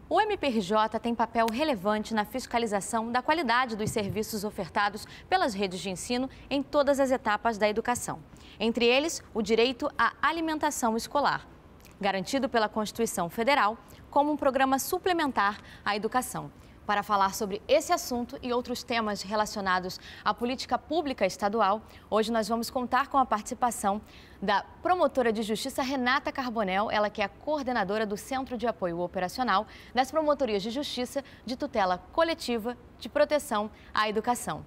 O MPRJ tem papel relevante na fiscalização da qualidade dos serviços ofertados pelas redes de ensino em todas as etapas da educação. Entre eles, o direito à alimentação escolar, garantido pela Constituição Federal como um programa suplementar à educação. Para falar sobre esse assunto e outros temas relacionados à política pública estadual, hoje nós vamos contar com a participação da promotora de justiça Renata Carbonel, ela que é a coordenadora do Centro de Apoio Operacional das Promotorias de Justiça de Tutela Coletiva de Proteção à Educação.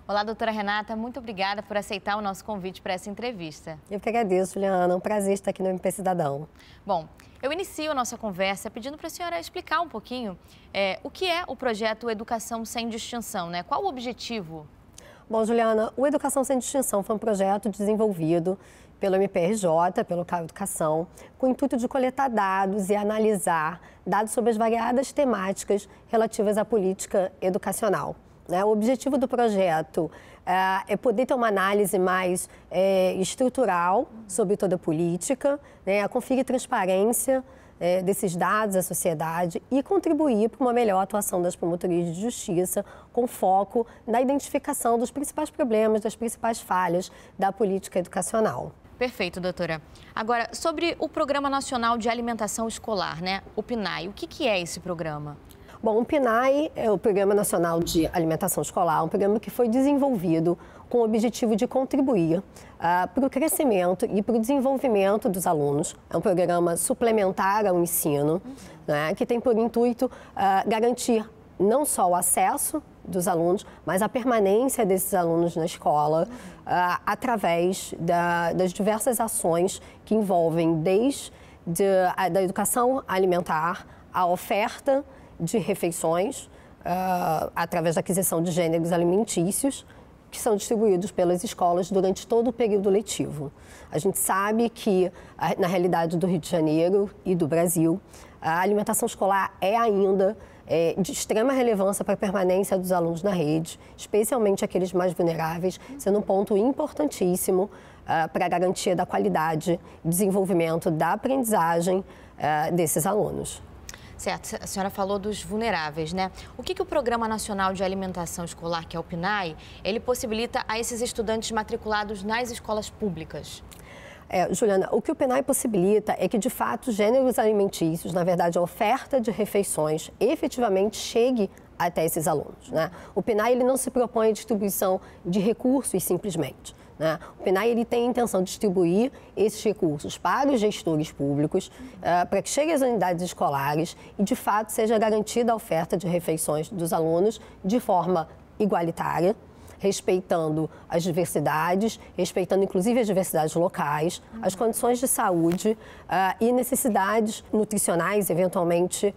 Olá, doutora Renata, muito obrigada por aceitar o nosso convite para essa entrevista. Eu que agradeço, Juliana, é um prazer estar aqui no MP Cidadão. Bom, eu inicio a nossa conversa pedindo para a senhora explicar um pouquinho o que é o projeto Educação Sem Distinção, né? Qual o objetivo? Bom, Juliana, o Educação Sem Distinção foi um projeto desenvolvido pelo MPRJ, pelo CAU Educação, com o intuito de coletar dados e analisar dados sobre as variadas temáticas relativas à política educacional. O objetivo do projeto é poder ter uma análise mais estrutural sobre toda a política, conferir transparência desses dados à sociedade e contribuir para uma melhor atuação das promotorias de justiça, com foco na identificação dos principais problemas, das principais falhas da política educacional. Perfeito, doutora. Agora, sobre o Programa Nacional de Alimentação Escolar, né? O PNAE, o que é esse programa? Bom, o PNAE é o Programa Nacional de Alimentação Escolar, um programa que foi desenvolvido com o objetivo de contribuir para o crescimento e para o desenvolvimento dos alunos. É um programa suplementar ao ensino, né, que tem por intuito garantir não só o acesso dos alunos, mas a permanência desses alunos na escola através das diversas ações que envolvem desde da educação alimentar, a oferta de refeições, através da aquisição de gêneros alimentícios, que são distribuídos pelas escolas durante todo o período letivo. A gente sabe que, na realidade do Rio de Janeiro e do Brasil, a alimentação escolar é ainda de extrema relevância para a permanência dos alunos na rede, especialmente aqueles mais vulneráveis, sendo um ponto importantíssimo para a garantia da qualidade e desenvolvimento da aprendizagem desses alunos. Certo, a senhora falou dos vulneráveis, né? O que o Programa Nacional de Alimentação Escolar, que é o PNAE, ele possibilita a esses estudantes matriculados nas escolas públicas? Juliana, o que o PNAE possibilita é que, de fato, gêneros alimentícios, na verdade, a oferta de refeições, efetivamente chegue até esses alunos, né? O PNAE ele não se propõe a distribuição de recursos simplesmente, né? O PNAE ele tem a intenção de distribuir esses recursos para os gestores públicos, para que chegue às unidades escolares e, de fato, seja garantida a oferta de refeições dos alunos de forma igualitária, respeitando as diversidades, respeitando inclusive as diversidades locais, as condições de saúde e necessidades nutricionais, eventualmente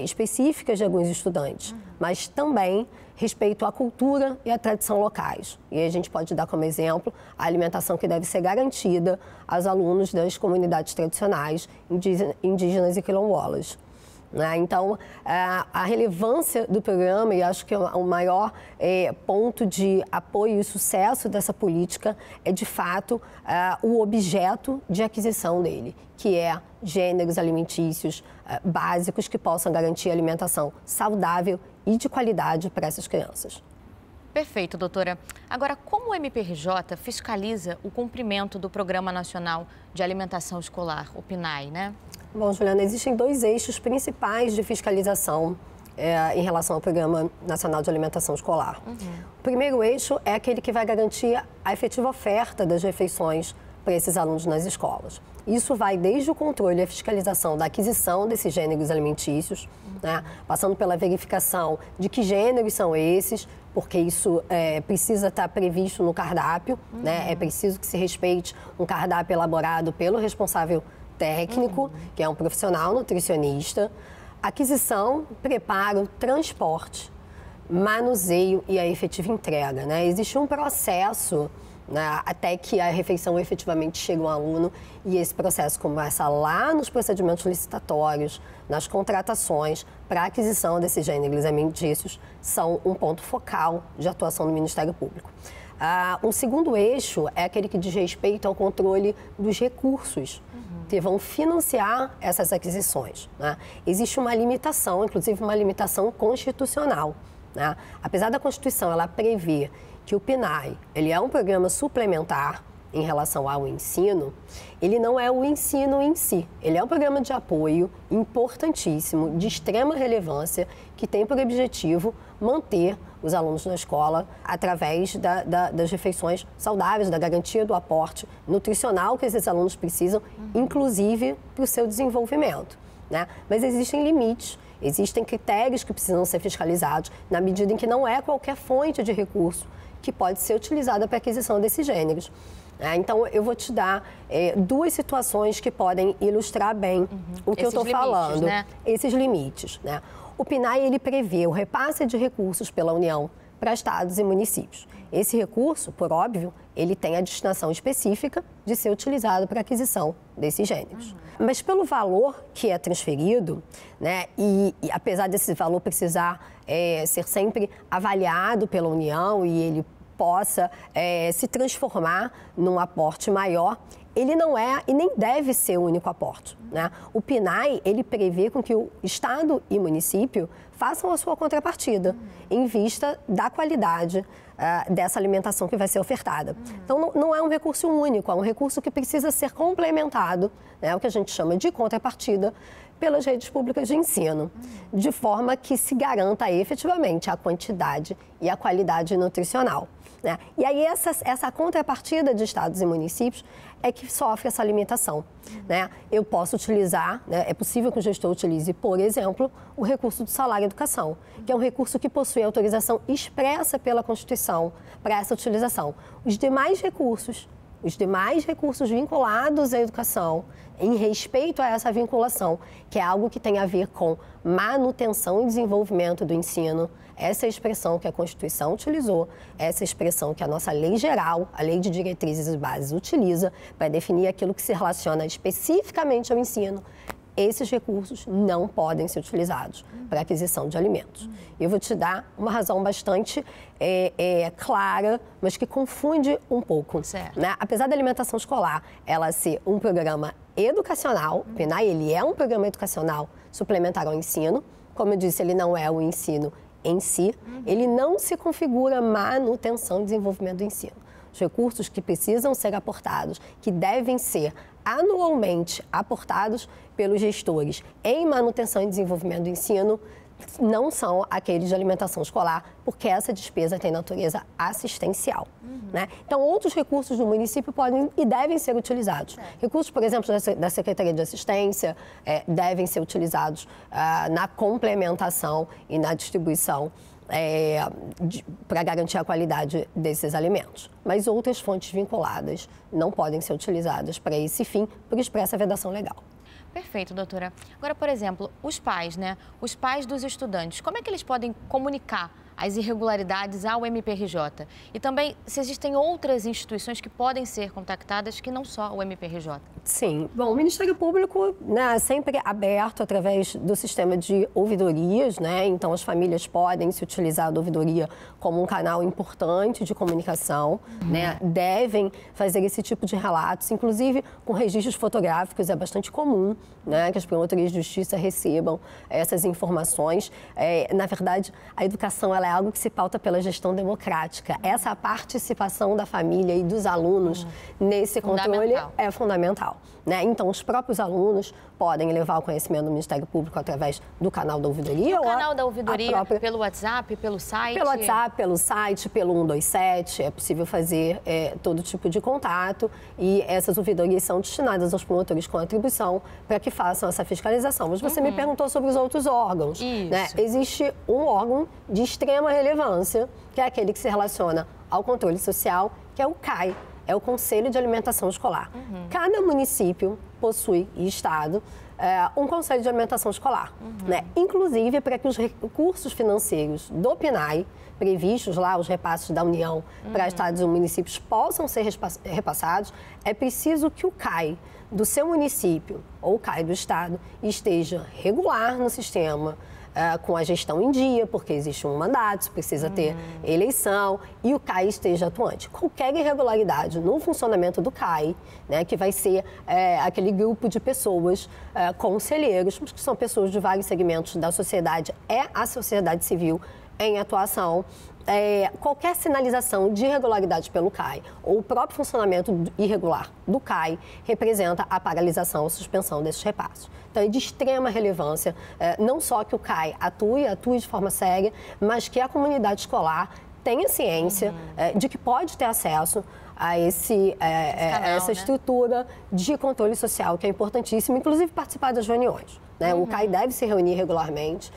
específicas de alguns estudantes, mas também respeito à cultura e à tradição locais. E a gente pode dar como exemplo a alimentação que deve ser garantida aos alunos das comunidades tradicionais, indígenas e quilombolas. Então, a relevância do programa, e acho que o maior ponto de apoio e sucesso dessa política é, de fato, o objeto de aquisição dele, que é gêneros alimentícios básicos que possam garantir alimentação saudável e de qualidade para essas crianças. Perfeito, doutora. Agora, como o MPRJ fiscaliza o cumprimento do Programa Nacional de Alimentação Escolar, o PNAE, né? Bom, Juliana, existem dois eixos principais de fiscalização em relação ao Programa Nacional de Alimentação Escolar. O primeiro eixo é aquele que vai garantir a efetiva oferta das refeições para esses alunos nas escolas. Isso vai desde o controle e a fiscalização da aquisição desses gêneros alimentícios, né, passando pela verificação de que gêneros são esses, porque isso precisa estar previsto no cardápio, né, é preciso que se respeite um cardápio elaborado pelo responsável técnico, que é um profissional nutricionista, aquisição, preparo, transporte, manuseio e a efetiva entrega, né? Existe um processo, né, até que a refeição efetivamente chega ao aluno, e esse processo começa lá nos procedimentos licitatórios, nas contratações para a aquisição desses gêneros alimentícios, são um ponto focal de atuação do Ministério Público. Um segundo eixo é aquele que diz respeito ao controle dos recursos que vão financiar essas aquisições, né? Existe uma limitação, inclusive uma limitação constitucional, né? Apesar da Constituição ela prever que o PNAE ele é um programa suplementar em relação ao ensino, ele não é o ensino em si. Ele é um programa de apoio importantíssimo, de extrema relevância, que tem por objetivo manter os alunos na escola através das refeições saudáveis, da garantia do aporte nutricional que esses alunos precisam, inclusive para o seu desenvolvimento, né? Mas existem limites, existem critérios que precisam ser fiscalizados, na medida em que não é qualquer fonte de recurso que pode ser utilizada para a aquisição desses gêneros. Então, eu vou te dar duas situações que podem ilustrar bem o que eu estou falando. Né? Esses limites, né? O PNAE, ele prevê o repasse de recursos pela União para estados e municípios. Esse recurso, por óbvio, ele tem a destinação específica de ser utilizado para a aquisição desses gêneros. Mas pelo valor que é transferido, né, e apesar desse valor precisar ser sempre avaliado pela União e ele possa se transformar num aporte maior, ele não é e nem deve ser o único aporte, né? O PNAE, ele prevê com que o Estado e município façam a sua contrapartida em vista da qualidade dessa alimentação que vai ser ofertada. Então, não é um recurso único, é um recurso que precisa ser complementado, né, o que a gente chama de contrapartida, pelas redes públicas de ensino, de forma que se garanta efetivamente a quantidade e a qualidade nutricional, né? E aí essa contrapartida de estados e municípios é que sofre essa limitação, né? Eu posso utilizar, né, é possível que o gestor utilize, por exemplo, o recurso do salário educação, que é um recurso que possui autorização expressa pela Constituição para essa utilização. Os demais recursos vinculados à educação, em respeito a essa vinculação, que é algo que tem a ver com manutenção e desenvolvimento do ensino, essa expressão que a Constituição utilizou, essa expressão que a nossa lei geral, a Lei de Diretrizes e Bases, utiliza para definir aquilo que se relaciona especificamente ao ensino, esses recursos não podem ser utilizados para aquisição de alimentos. Eu vou te dar uma razão bastante clara, mas que confunde um pouco, né? Apesar da alimentação escolar ela ser um programa educacional, o PNAE ele é um programa educacional suplementar ao ensino, como eu disse, ele não é o ensino em si, ele não se configura manutenção e desenvolvimento do ensino. Os recursos que precisam ser aportados, que devem ser anualmente aportados pelos gestores em manutenção e desenvolvimento do ensino, não são aqueles de alimentação escolar, porque essa despesa tem natureza assistencial, né? Então, outros recursos do município podem e devem ser utilizados. Recursos, por exemplo, da Secretaria de Assistência devem ser utilizados na complementação e na distribuição para garantir a qualidade desses alimentos. Mas outras fontes vinculadas não podem ser utilizadas para esse fim, por expressa vedação legal. Perfeito, doutora. Agora, por exemplo, os pais, né? Os pais dos estudantes, como é que eles podem comunicar as irregularidades ao MPRJ? E também, se existem outras instituições que podem ser contactadas que não só o MPRJ? Sim. Bom, o Ministério Público, né, é sempre aberto através do sistema de ouvidorias, né? Então, as famílias podem se utilizar da ouvidoria como um canal importante de comunicação, né? Devem fazer esse tipo de relatos, inclusive com registros fotográficos, é bastante comum, né, que as promotorias de justiça recebam essas informações. Na verdade, a educação ela é algo que se pauta pela gestão democrática. Essa participação da família e dos alunos nesse controle é fundamental, né? Então, os próprios alunos podem levar o conhecimento do Ministério Público através do canal da ouvidoria. O canal da ouvidoria, pelo WhatsApp, pelo site? Pelo WhatsApp, pelo site, pelo 127, é possível fazer todo tipo de contato e essas ouvidorias são destinadas aos promotores com atribuição para que façam essa fiscalização. Mas você me perguntou sobre os outros órgãos, né? Existe um órgão de extrema relevância, que é aquele que se relaciona ao controle social, que é o CAE, é o Conselho de Alimentação Escolar. Cada município possui, e estado, um Conselho de Alimentação Escolar, né? Inclusive para que os recursos financeiros do PNAE, previstos lá, os repasses da União para estados e municípios, possam ser repassados, é preciso que o CAE do seu município ou o CAE do estado esteja regular no sistema, com a gestão em dia, porque existe um mandato, precisa ter eleição e o CAI esteja atuante. Qualquer irregularidade no funcionamento do CAI, né, que vai ser aquele grupo de pessoas, conselheiros, que são pessoas de vários segmentos da sociedade, é a sociedade civil em atuação. Qualquer sinalização de irregularidade pelo CAI ou o próprio funcionamento irregular do CAI representa a paralisação ou suspensão desses repassos. Então, é de extrema relevância, não só que o CAI atue de forma séria, mas que a comunidade escolar tenha ciência de que pode ter acesso a essa estrutura de controle social, que é importantíssimo, inclusive participar das reuniões, né? O CAI deve se reunir regularmente,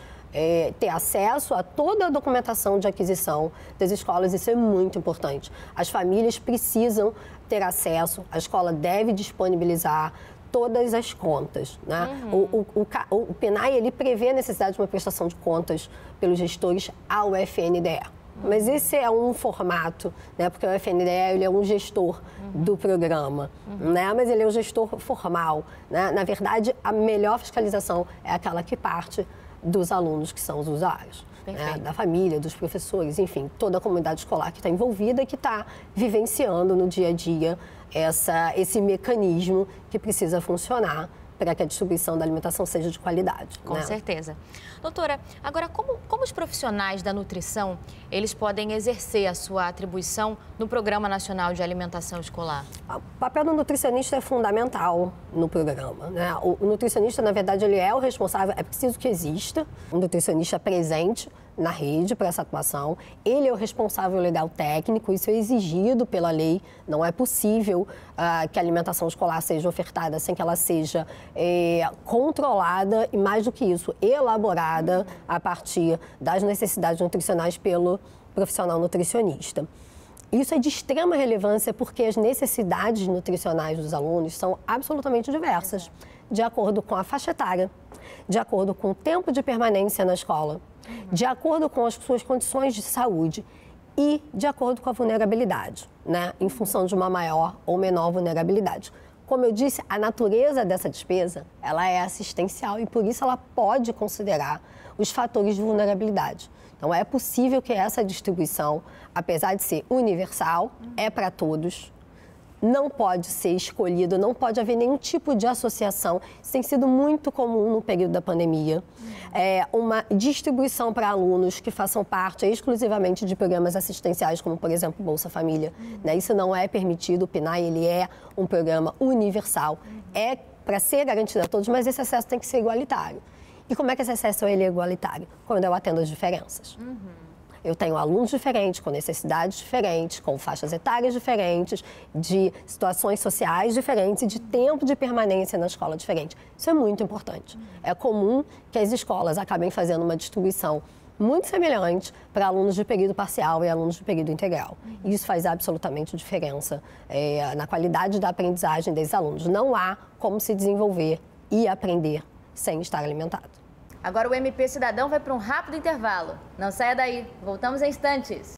ter acesso a toda a documentação de aquisição das escolas, isso é muito importante. As famílias precisam ter acesso, a escola deve disponibilizar todas as contas, né? O PNAE, ele prevê a necessidade de uma prestação de contas pelos gestores ao FNDE. Mas esse é um formato, né? Porque o FNDE ele é um gestor do programa, né? Mas ele é um gestor formal, né? Na verdade, a melhor fiscalização é aquela que parte dos alunos que são os usuários, né? Da família, dos professores, enfim, toda a comunidade escolar que está envolvida e que está vivenciando no dia a dia esse mecanismo que precisa funcionar para que a distribuição da alimentação seja de qualidade. Com certeza. Doutora, agora, como os profissionais da nutrição, eles podem exercer a sua atribuição no Programa Nacional de Alimentação Escolar? O papel do nutricionista é fundamental no programa, né? O nutricionista, na verdade, ele é o responsável, é preciso que exista um nutricionista presente na rede para essa atuação. Ele é o responsável legal técnico, isso é exigido pela lei. Não é possível que a alimentação escolar seja ofertada sem que ela seja controlada e, mais do que isso, elaborada a partir das necessidades nutricionais pelo profissional nutricionista. Isso é de extrema relevância porque as necessidades nutricionais dos alunos são absolutamente diversas, de acordo com a faixa etária, de acordo com o tempo de permanência na escola, de acordo com as suas condições de saúde e de acordo com a vulnerabilidade, né? Em função de uma maior ou menor vulnerabilidade. Como eu disse, a natureza dessa despesa, ela é assistencial e por isso ela pode considerar os fatores de vulnerabilidade. Então, é possível que essa distribuição, apesar de ser universal, é para todos, não pode ser escolhido, não pode haver nenhum tipo de associação. Isso tem sido muito comum no período da pandemia. Uma distribuição para alunos que façam parte exclusivamente de programas assistenciais, como, por exemplo, Bolsa Família. Né? Isso não é permitido, o PNAE ele é um programa universal. É para ser garantido a todos, mas esse acesso tem que ser igualitário. E como é que esse acesso ele é igualitário? Quando eu atendo as diferenças. Eu tenho alunos diferentes, com necessidades diferentes, com faixas etárias diferentes, de situações sociais diferentes e de tempo de permanência na escola diferente. Isso é muito importante. É comum que as escolas acabem fazendo uma distribuição muito semelhante para alunos de período parcial e alunos de período integral. E isso faz absolutamente diferença na qualidade da aprendizagem desses alunos. Não há como se desenvolver e aprender sem estar alimentado. Agora o MP Cidadão vai para um rápido intervalo. Não saia daí, voltamos em instantes.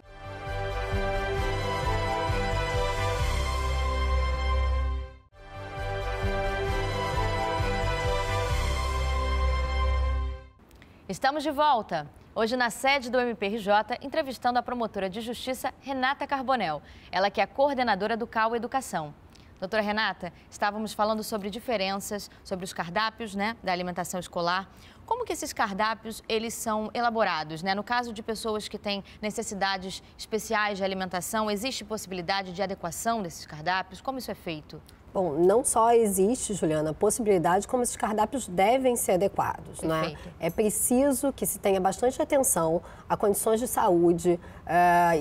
Estamos de volta. Hoje na sede do MPRJ, entrevistando a promotora de justiça Renata Carbonel. Ela que é a coordenadora do CAU Educação. Doutora Renata, estávamos falando sobre diferenças, sobre os cardápios, né, da alimentação escolar. Como que esses cardápios, eles são elaborados, né? No caso de pessoas que têm necessidades especiais de alimentação, existe possibilidade de adequação desses cardápios? Como isso é feito? Bom, não só existe, Juliana, a possibilidade, como esses cardápios devem ser adequados, né? É preciso que se tenha bastante atenção a condições de saúde,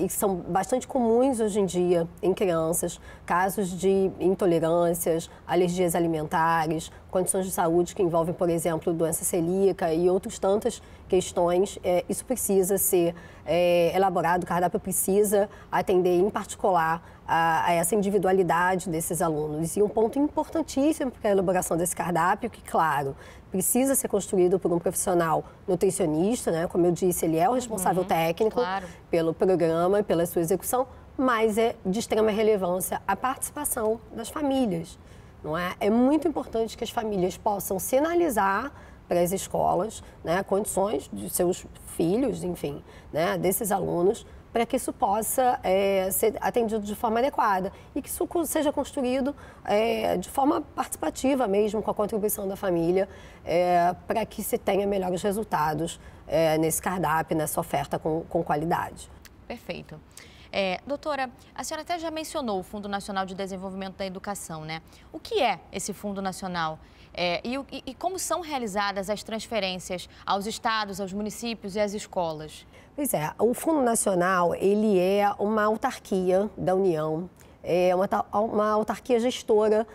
e que são bastante comuns hoje em dia em crianças, casos de intolerâncias, alergias alimentares, condições de saúde que envolvem, por exemplo, doença celíaca e outras tantas questões. Isso precisa ser elaborado, o cardápio precisa atender em particular a essa individualidade desses alunos. E um ponto importantíssimo para a elaboração desse cardápio, que, claro, precisa ser construído por um profissional nutricionista, né? Como eu disse, ele é o responsável técnico pelo programa, pela sua execução, mas é de extrema relevância a participação das famílias, não é? É muito importante que as famílias possam sinalizar para as escolas, né, condições de seus filhos, enfim, né, desses alunos, para que isso possa ser atendido de forma adequada e que isso seja construído de forma participativa mesmo, com a contribuição da família, para que se tenha melhores resultados nesse cardápio, nessa oferta com qualidade. Perfeito. Doutora, a senhora até já mencionou o Fundo Nacional de Desenvolvimento da Educação, né? O que é esse Fundo Nacional? E como são realizadas as transferências aos estados, aos municípios e às escolas? Pois é, o Fundo Nacional, ele é uma autarquia da União, é uma autarquia gestora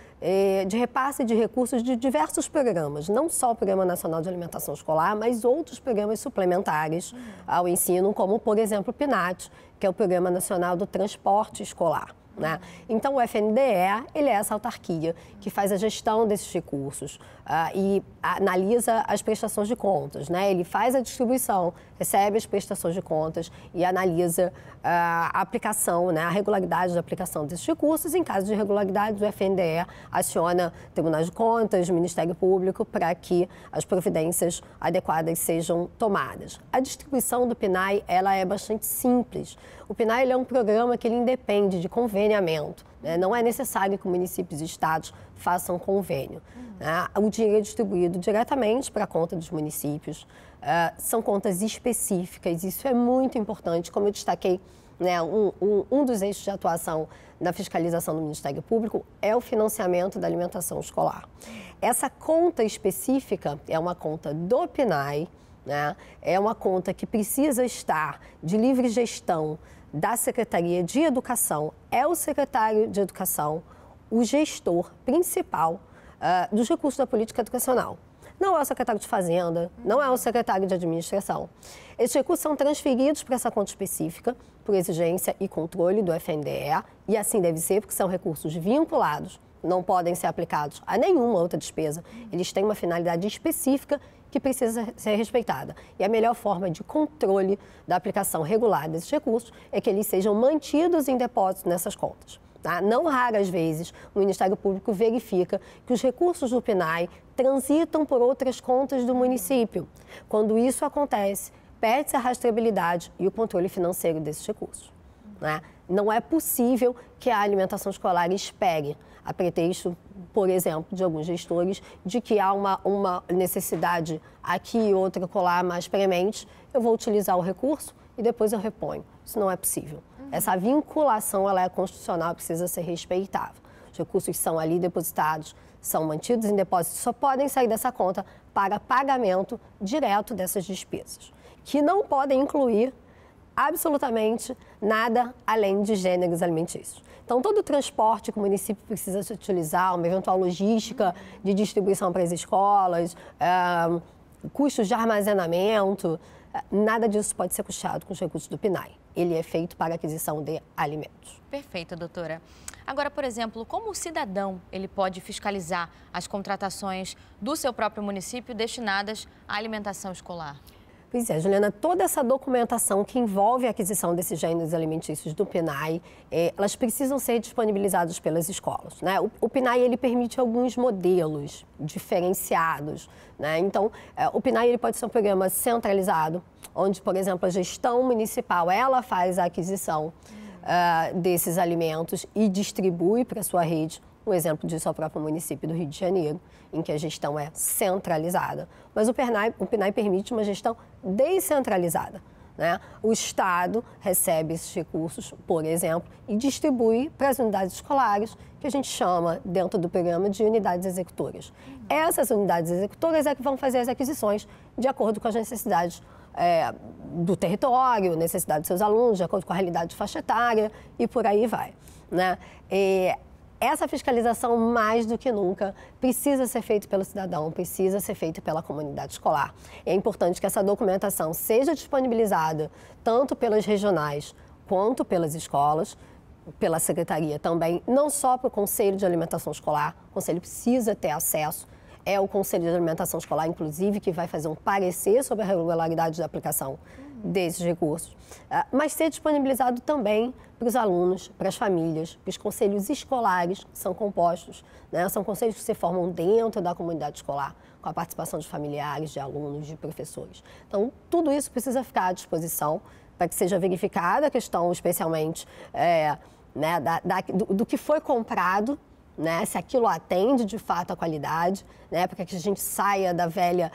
de repasse de recursos de diversos programas, não só o Programa Nacional de Alimentação Escolar, mas outros programas suplementares ao ensino, como, por exemplo, o PNAT, que é o Programa Nacional do Transporte Escolar. Né? Então, o FNDE, ele é essa autarquia que faz a gestão desses recursos e analisa as prestações de contas, né? Ele faz a distribuição, recebe as prestações de contas e analisa a aplicação, né? A regularidade da aplicação desses recursos. Em caso de irregularidade, o FNDE aciona Tribunais de Contas, Ministério Público, para que as providências adequadas sejam tomadas. A distribuição do PNAE, ela é bastante simples. O PNAE ele é um programa que ele independe de conveniamento, né? Não é necessário que municípios e estados façam convênio. Né? O dinheiro é distribuído diretamente para a conta dos municípios. São contas específicas, isso é muito importante. Como eu destaquei, né, um dos eixos de atuação da fiscalização do Ministério Público é o financiamento da alimentação escolar. Essa conta específica é uma conta do PNAE, né? É uma conta que precisa estar de livre gestão da Secretaria de Educação. É o secretário de Educação o gestor principal dos recursos da política educacional. Não é o secretário de Fazenda, não é o secretário de Administração. Esses recursos são transferidos para essa conta específica, por exigência e controle do FNDE, e assim deve ser, porque são recursos vinculados, não podem ser aplicados a nenhuma outra despesa. Eles têm uma finalidade específica que precisa ser respeitada. E a melhor forma de controle da aplicação regular desses recursos é que eles sejam mantidos em depósitos nessas contas. Tá? Não raras vezes, o Ministério Público verifica que os recursos do PNAE transitam por outras contas do município. Quando isso acontece, perde-se a rastreabilidade e o controle financeiro desses recursos. Né? Não é possível que a alimentação escolar espere, a pretexto, por exemplo, de alguns gestores, de que há uma necessidade aqui e outra colar mais premente, eu vou utilizar o recurso e depois eu reponho. Isso não é possível. Essa vinculação, ela é constitucional, precisa ser respeitada. Os recursos são ali depositados, são mantidos em depósito, só podem sair dessa conta para pagamento direto dessas despesas, que não podem incluir absolutamente nada além de gêneros alimentícios. Então, todo o transporte que o município precisa se utilizar, uma eventual logística de distribuição para as escolas, custos de armazenamento, nada disso pode ser custeado com os recursos do PNAE. Ele é feito para aquisição de alimentos. Perfeito, doutora. Agora, por exemplo, como o cidadão ele pode fiscalizar as contratações do seu próprio município destinadas à alimentação escolar? Pois é, Juliana, toda essa documentação que envolve a aquisição desses gêneros alimentícios do PNAE, elas precisam ser disponibilizadas pelas escolas. Né? O PNAE ele permite alguns modelos diferenciados. Né? Então, o PNAE ele pode ser um programa centralizado, onde, por exemplo, a gestão municipal ela faz a aquisição desses alimentos e distribui para a sua rede. Um exemplo disso é o próprio município do Rio de Janeiro, em que a gestão é centralizada. Mas o PNAE permite uma gestão descentralizada. Né? O Estado recebe esses recursos, por exemplo, e distribui para as unidades escolares, que a gente chama, dentro do programa, de unidades executoras. Essas unidades executoras é que vão fazer as aquisições de acordo com as necessidades do território, necessidade dos seus alunos, de acordo com a realidade de faixa etária e por aí vai. Né? Essa fiscalização, mais do que nunca, precisa ser feita pelo cidadão, precisa ser feita pela comunidade escolar. É importante que essa documentação seja disponibilizada tanto pelas regionais quanto pelas escolas, pela secretaria também, não só para o Conselho de Alimentação Escolar. O Conselho precisa ter acesso. É o Conselho de Alimentação Escolar, inclusive, que vai fazer um parecer sobre a regularidade da aplicação desses recursos, mas ser disponibilizado também para os alunos, para as famílias, para os conselhos escolares que são compostos, né? São conselhos que se formam dentro da comunidade escolar, com a participação de familiares, de alunos, de professores. Então, tudo isso precisa ficar à disposição para que seja verificada a questão, especialmente, né, do que foi comprado, né, se aquilo atende de fato à qualidade, né, para que a gente saia da velha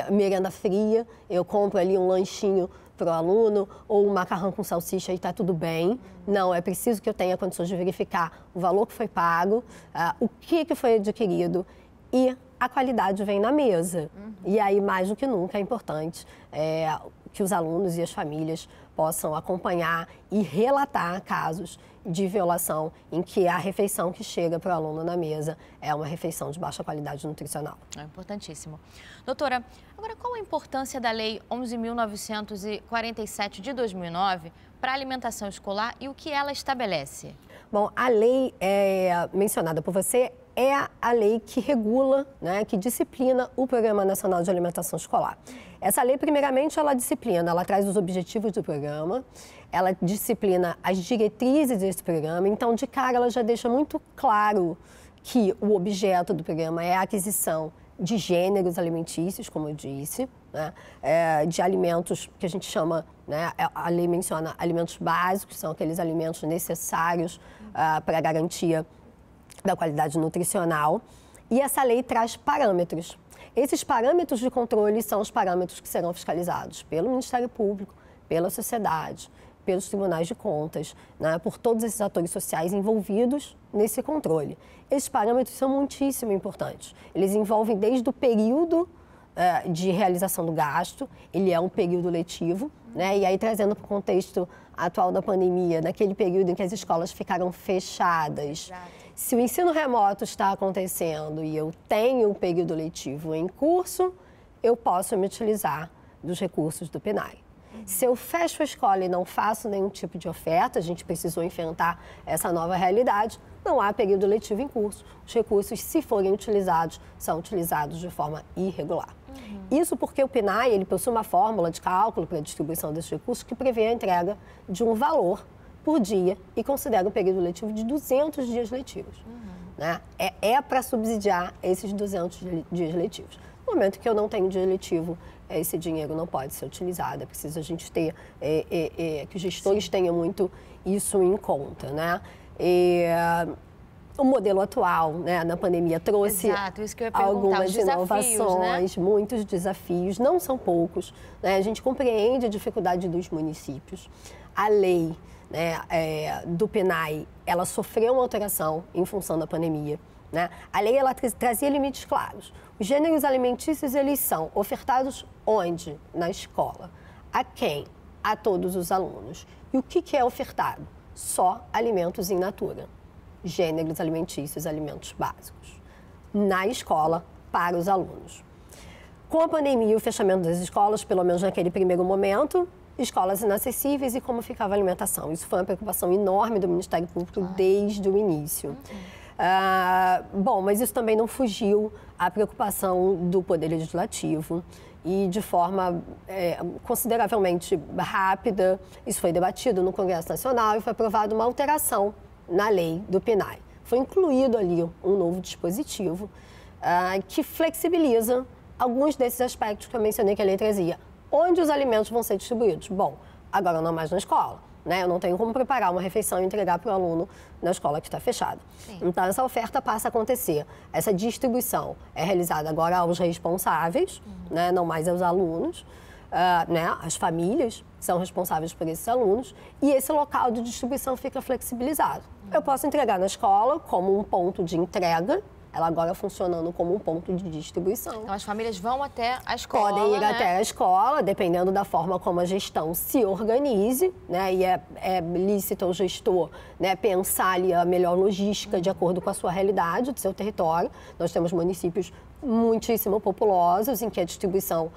merenda fria, eu compro ali um lanchinho para o aluno ou um macarrão com salsicha e está tudo bem. Não, é preciso que eu tenha condições de verificar o valor que foi pago, o que foi adquirido e a qualidade vem na mesa. E aí, mais do que nunca, é importante que os alunos e as famílias possam acompanhar e relatar casos de violação em que a refeição que chega para o aluno na mesa é uma refeição de baixa qualidade nutricional. É importantíssimo. Doutora, agora qual a importância da Lei 11.947 de 2009 para a alimentação escolar e o que ela estabelece? Bom, a lei mencionada por você é a lei que regula, né, que disciplina o Programa Nacional de Alimentação Escolar. Essa lei, primeiramente, ela disciplina, ela traz os objetivos do programa, ela disciplina as diretrizes desse programa, então, de cara, ela já deixa muito claro que o objeto do programa é a aquisição de gêneros alimentícios, como eu disse, né, de alimentos que a gente chama, né, a lei menciona alimentos básicos, são aqueles alimentos necessários para a garantia da qualidade nutricional, e essa lei traz parâmetros. Esses parâmetros de controle são os parâmetros que serão fiscalizados pelo Ministério Público, pela sociedade, pelos tribunais de contas, né, por todos esses atores sociais envolvidos nesse controle. Esses parâmetros são muitíssimo importantes. Eles envolvem desde o período de realização do gasto, ele é um período letivo, né, e aí trazendo para o contexto atual da pandemia, naquele período em que as escolas ficaram fechadas. Se o ensino remoto está acontecendo e eu tenho um período letivo em curso, eu posso me utilizar dos recursos do PNAE. Se eu fecho a escola e não faço nenhum tipo de oferta, a gente precisou enfrentar essa nova realidade, não há período letivo em curso. Os recursos, se forem utilizados, são utilizados de forma irregular. Isso porque o PNAE ele possui uma fórmula de cálculo para a distribuição desses recursos que prevê a entrega de um valor por dia e considera o período letivo de 200 dias letivos. Né? É para subsidiar esses 200 dias letivos. No momento que eu não tenho dia letivo, esse dinheiro não pode ser utilizado. É preciso a gente ter, que os gestores tenham muito isso em conta. Né? O modelo atual, né, na pandemia, trouxe algumas inovações, né? Muitos desafios, não são poucos. Né? A gente compreende a dificuldade dos municípios. A lei, né, do PNAE, ela sofreu uma alteração em função da pandemia. Né? A lei ela trazia limites claros. Os gêneros alimentícios, eles são ofertados onde? Na escola. A quem? A todos os alunos. E o que é ofertado? Só alimentos in natura. Gêneros alimentícios, alimentos básicos. Na escola, para os alunos. Com a pandemia e o fechamento das escolas, pelo menos naquele primeiro momento, escolas inacessíveis e como ficava a alimentação. Isso foi uma preocupação enorme do Ministério Público desde o início. Bom, mas isso também não fugiu à preocupação do Poder Legislativo e de forma consideravelmente rápida, isso foi debatido no Congresso Nacional e foi aprovada uma alteração na lei do PNAE. Foi incluído ali um novo dispositivo que flexibiliza alguns desses aspectos que eu mencionei que a lei trazia. Onde os alimentos vão ser distribuídos? Bom, agora não mais na escola. Né? Eu não tenho como preparar uma refeição e entregar para o aluno na escola que está fechada. Sim. Então, essa oferta passa a acontecer. Essa distribuição é realizada agora aos responsáveis, né? Não mais aos alunos. Né? As famílias são responsáveis por esses alunos e esse local de distribuição fica flexibilizado. Eu posso entregar na escola como um ponto de entrega, ela agora funcionando como um ponto de distribuição. Então, as famílias vão até a escola, podem ir até a escola, dependendo da forma como a gestão se organize, né? E é lícito ao gestor, né, pensar ali a melhor logística de acordo com a sua realidade, do seu território. Nós temos municípios muitíssimo populosos, em que a distribuição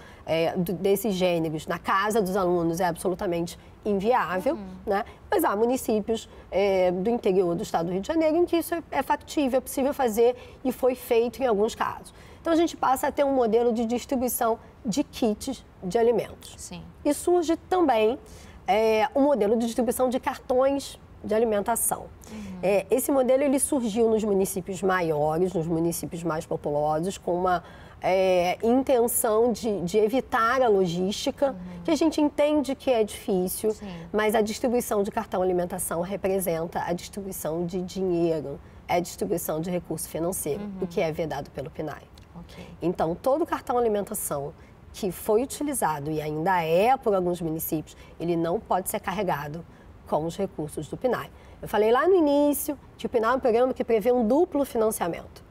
desses gêneros na casa dos alunos é absolutamente inviável, né? Mas há municípios do interior do estado do Rio de Janeiro em que isso é factível, é possível fazer e foi feito em alguns casos. Então, a gente passa a ter um modelo de distribuição de kits de alimentos. Sim. E surge também um modelo de distribuição de cartões de alimentação. Esse modelo ele surgiu nos municípios maiores, nos municípios mais populosos, com uma intenção de evitar a logística, que a gente entende que é difícil, mas a distribuição de cartão alimentação representa a distribuição de dinheiro, é a distribuição de recurso financeiro, o que é vedado pelo PNAE. Então, todo cartão alimentação que foi utilizado e ainda é por alguns municípios, ele não pode ser carregado com os recursos do PNAE. Eu falei lá no início que o PNAE é um programa que prevê um duplo financiamento.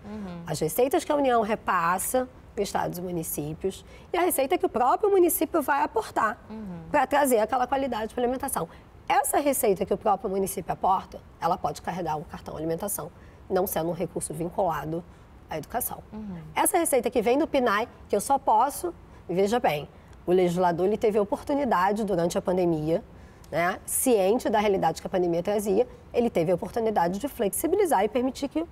As receitas que a União repassa para estados e municípios e a receita que o próprio município vai aportar para trazer aquela qualidade para a alimentação. Essa receita que o próprio município aporta, ela pode carregar o cartão alimentação, não sendo um recurso vinculado à educação. Essa receita que vem do PNAE, que eu só posso, veja bem, o legislador ele teve a oportunidade durante a pandemia, né, ciente da realidade que a pandemia trazia, ele teve a oportunidade de flexibilizar e permitir que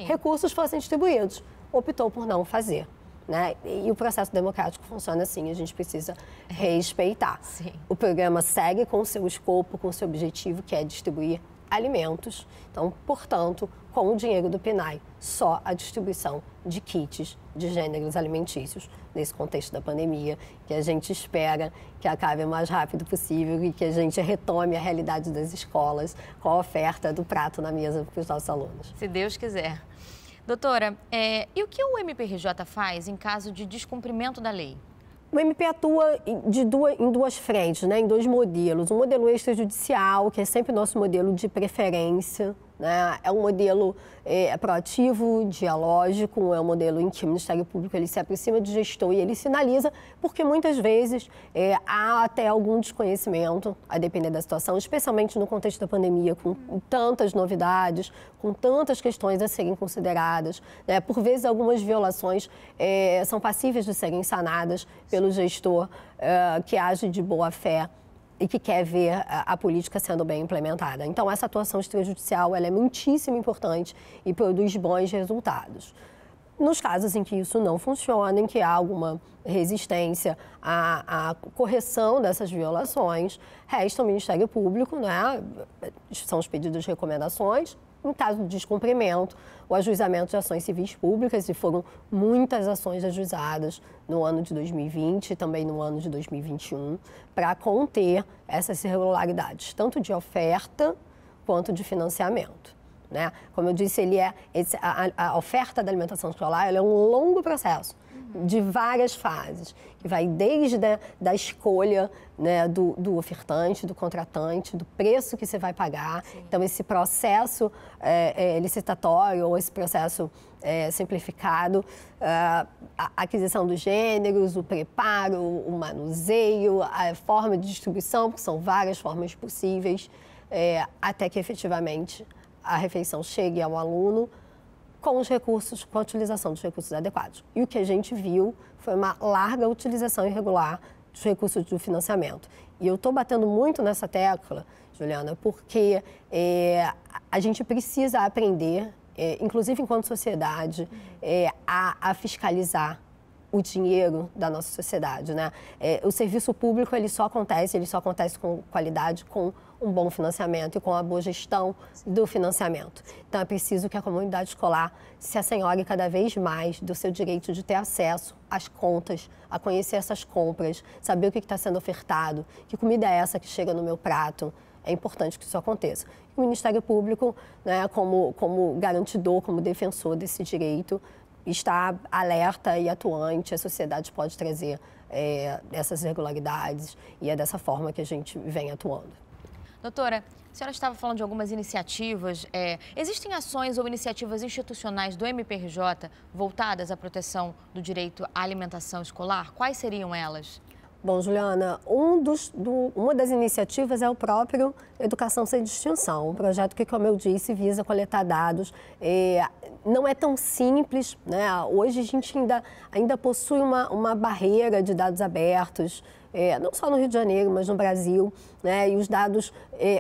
recursos fossem distribuídos. Optou por não fazer. Né? E o processo democrático funciona assim, a gente precisa respeitar. O programa segue com o seu escopo, com o seu objetivo, que é distribuir alimentos. Então, portanto, com o dinheiro do PNAE, só a distribuição de kits de gêneros alimentícios nesse contexto da pandemia, que a gente espera que acabe o mais rápido possível e que a gente retome a realidade das escolas com a oferta do prato na mesa para os nossos alunos. Se Deus quiser. Doutora, e o que o MPRJ faz em caso de descumprimento da lei? O MP atua em duas frentes, né, em dois modelos. Um modelo extrajudicial, que é sempre nosso modelo de preferência, né? É um modelo proativo, dialógico, é um modelo em que o Ministério Público ele se aproxima do gestor e ele sinaliza, porque muitas vezes há até algum desconhecimento, a depender da situação, especialmente no contexto da pandemia, com tantas novidades, com tantas questões a serem consideradas, né? Por vezes algumas violações são passíveis de serem sanadas pelo gestor que age de boa fé e que quer ver a política sendo bem implementada. Então, essa atuação extrajudicial ela é muitíssimo importante e produz bons resultados. Nos casos em que isso não funciona, em que há alguma resistência à correção dessas violações, resta ao Ministério Público, né? São os pedidos de recomendações. Em caso de descumprimento, o ajuizamento de ações civis públicas, e foram muitas ações ajuizadas no ano de 2020 e também no ano de 2021, para conter essas irregularidades, tanto de oferta quanto de financiamento. Né? Como eu disse, a oferta da alimentação escolar é um longo processo, de várias fases, que vai desde da escolha, né, do ofertante, do contratante, do preço que você vai pagar. Então, esse processo licitatório ou esse processo simplificado, a aquisição dos gêneros, o preparo, o manuseio, a forma de distribuição, que são várias formas possíveis, até que efetivamente a refeição chegue ao aluno com os recursos, com a utilização dos recursos adequados. E o que a gente viu foi uma larga utilização irregular dos recursos do financiamento. E eu estou batendo muito nessa tecla, Juliana, porque a gente precisa aprender, inclusive enquanto sociedade, a fiscalizar o dinheiro da nossa sociedade, né? O serviço público ele só acontece com qualidade, com um bom financiamento e com a boa gestão do financiamento. Então, é preciso que a comunidade escolar se assenhore cada vez mais do seu direito de ter acesso às contas, a conhecer essas compras, saber o que está sendo ofertado, que comida é essa que chega no meu prato. É importante que isso aconteça. O Ministério Público, né, como garantidor, como defensor desse direito, está alerta e atuante, a sociedade pode trazer essas irregularidades e é dessa forma que a gente vem atuando. Doutora, a senhora estava falando de algumas iniciativas. Existem ações ou iniciativas institucionais do MPRJ voltadas à proteção do direito à alimentação escolar? Quais seriam elas? Bom, Juliana, uma das iniciativas é o próprio Educação Sem Distinção, um projeto que, como eu disse, visa coletar dados. Não é tão simples, né? Hoje a gente ainda possui uma barreira de dados abertos, não só no Rio de Janeiro, mas no Brasil, né? E os dados,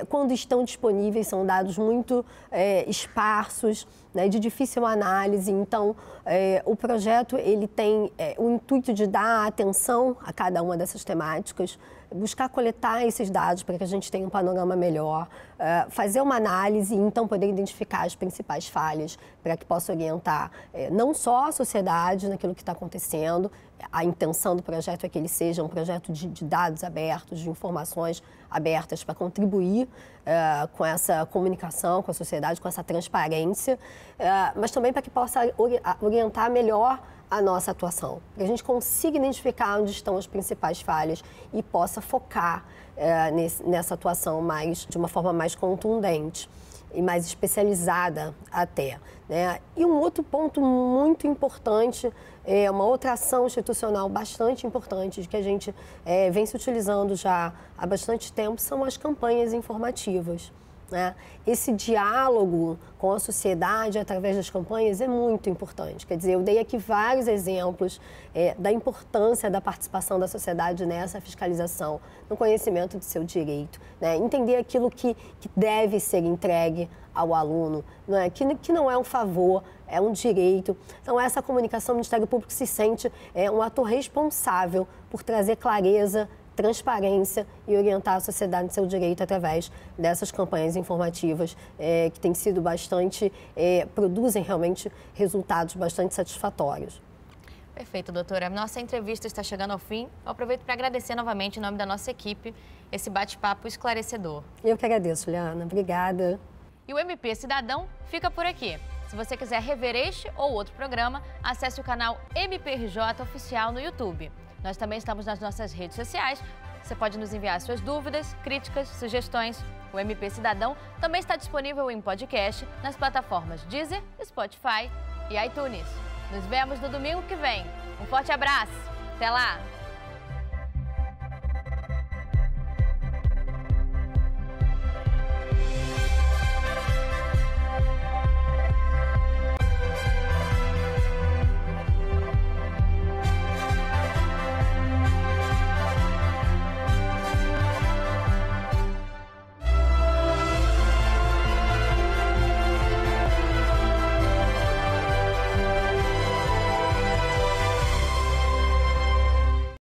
quando estão disponíveis, são dados muito esparsos, né, de difícil análise. Então, o projeto ele tem o intuito de dar atenção a cada uma dessas temáticas, buscar coletar esses dados para que a gente tenha um panorama melhor, fazer uma análise e então poder identificar as principais falhas para que possa orientar não só a sociedade naquilo que está acontecendo. A intenção do projeto é que ele seja um projeto de dados abertos, de informações abertas para contribuir com essa comunicação com a sociedade, com essa transparência, mas também para que possa orientar melhor a nossa atuação, para que a gente consiga identificar onde estão as principais falhas e possa focar nessa atuação de uma forma mais contundente e mais especializada até, né? E um outro ponto muito importante, uma outra ação institucional bastante importante que a gente vem se utilizando já há bastante tempo, são as campanhas informativas, né? Esse diálogo com a sociedade através das campanhas é muito importante. Quer dizer, eu dei aqui vários exemplos da importância da participação da sociedade nessa fiscalização, no conhecimento do seu direito, né? Entender aquilo que deve ser entregue ao aluno, né? Que não é um favor, é um direito. Então, essa comunicação, o Ministério Público se sente um ator responsável por trazer clareza, transparência e orientar a sociedade no seu direito através dessas campanhas informativas que têm sido produzem realmente resultados bastante satisfatórios. Perfeito, doutora. Nossa entrevista está chegando ao fim. Eu aproveito para agradecer novamente, em nome da nossa equipe, esse bate-papo esclarecedor. Eu que agradeço, Juliana. Obrigada. E o MP Cidadão fica por aqui. Se você quiser rever este ou outro programa, acesse o canal MPRJ Oficial no YouTube. Nós também estamos nas nossas redes sociais. Você pode nos enviar suas dúvidas, críticas, sugestões. O MP Cidadão também está disponível em podcast nas plataformas Deezer, Spotify e iTunes. Nos vemos no domingo que vem. Um forte abraço. Até lá!